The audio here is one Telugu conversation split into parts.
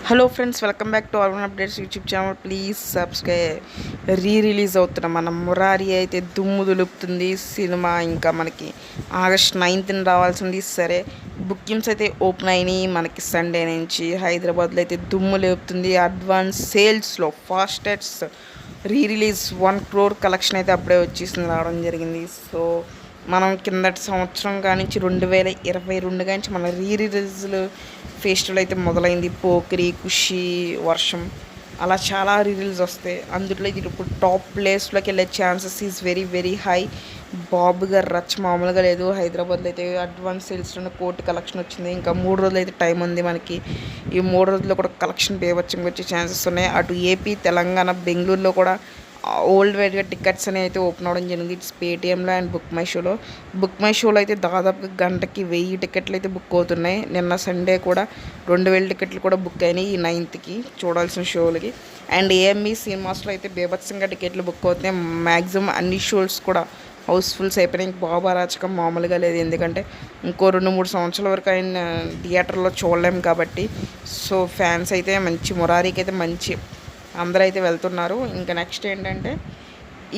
Hello friends, welcome back to R1 updates YouTube channel. Please subscribe. Release అవుతున్న మన మురారి అయితే దుమ్ము దులుపుతుంది సినిమా. ఇంకా మనకి ఆగస్ట్ 9th రావాల్సింది. సరే, బుకింగ్స్ అయితే ఓపెన్ అయినాయి మనకి సండే నుంచి. హైదరాబాద్లో అయితే దుమ్ము లేపుతుంది. అడ్వాన్స్ సేల్స్లో ఫాస్టెస్ట్ రిలీజ్ 1 crore కలెక్షన్ అయితే అప్పుడే వచ్చేసింది, రావడం జరిగింది. సో మనం కిందటి సంవత్సరం కానించి 2022 కానించి మన రిలీజ్లు ఫెస్టివల్ అయితే మొదలైంది. పోకిరి, ఖుషి, వర్షం అలా చాలా రిలీజ్ వస్తాయి. అందులో ఇది ఇప్పుడు టాప్ ప్లేస్లోకి వెళ్ళే chances is very very high. Babu garu రచ్చ మామూలుగా లేదు. హైదరాబాద్లో అయితే అడ్వాన్స్ సేల్స్లో 1 crore కలెక్షన్ వచ్చింది. ఇంకా 3 రోజులు అయితే టైం ఉంది మనకి. ఈ 3 రోజుల్లో కూడా కలెక్షన్ బేవచ్చంగా వచ్చే ఛాన్సెస్ ఉన్నాయి. అటు ఏపీ, తెలంగాణ, బెంగళూరులో కూడా ఓల్డ్ వైడ్గా టికెట్స్ అనేవి అయితే ఓపెన్ అవ్వడం జరిగింది. ఇట్స్ పేటిఎంలో అండ్ బుక్ మై షోలో అయితే దాదాపుగా గంటకి 1000 టికెట్లు అయితే బుక్ అవుతున్నాయి. నిన్న సండే కూడా 2000 టికెట్లు కూడా బుక్ అయినాయి ఈ 9th చూడాల్సిన షోలకి. అండ్ ఏఎంఈ సినిమాస్లో అయితే బీభత్సంగా టికెట్లు బుక్ అవుతున్నాయి. మ్యాక్సిమం అన్ని షోస్ కూడా హౌస్ఫుల్స్ అయిపోయినాయి. బాబు అరాచకం మామూలుగా లేదు. ఎందుకంటే ఇంకో 2-3 సంవత్సరాల వరకు ఆయన థియేటర్లో చూడలేము కాబట్టి. సో ఫ్యాన్స్ అయితే మంచి మురారికి అయితే మంచి అందరూ అయితే వెళ్తున్నారు. ఇంకా నెక్స్ట్ ఏంటంటే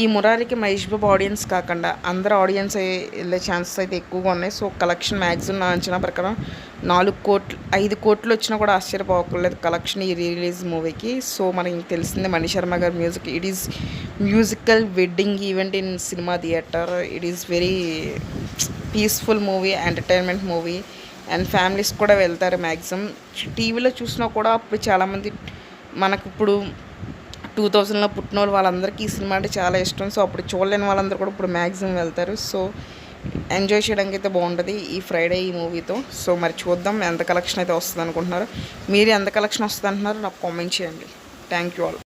ఈ మురారికి మహేష్ బాబు ఆడియన్స్ కాకుండా అందరు ఆడియన్స్ వెళ్ళే ఛాన్సెస్ అయితే ఎక్కువగా ఉన్నాయి. సో కలెక్షన్ మ్యాక్సిమం నా అంచనా ప్రకారం 4 కోట్లు 5 కోట్లు వచ్చినా కూడా ఆశ్చర్యపోకలేదు కలెక్షన్ ఈ రిలీజ్ మూవీకి. సో మనకి తెలిసిందే మణి శర్మ గారి music. It is musical wedding event in cinema theatre. It is very peaceful movie, entertainment movie and families కూడా వెళ్తారు. మ్యాక్సిమం టీవీలో చూసినా కూడా అప్పుడు చాలామంది మనకు ఇప్పుడు 2000లో పుట్టిన వాళ్ళందరికీ ఈ సినిమా అంటే చాలా ఇష్టం. సో అప్పుడు చూడలేని వాళ్ళందరూ కూడా ఇప్పుడు మ్యాక్సిమం వెళ్తారు. సో ఎంజాయ్ చేయడానికి అయితే బాగుంటుంది ఈ ఫ్రైడే ఈ మూవీతో. సో మరి చూద్దాం ఎంత కలెక్షన్ అయితే వస్తుంది అనుకుంటున్నారు. మీరు ఎంత కలెక్షన్ వస్తుంది అంటున్నారు నాకు కామెంట్ చేయండి. Thank you all.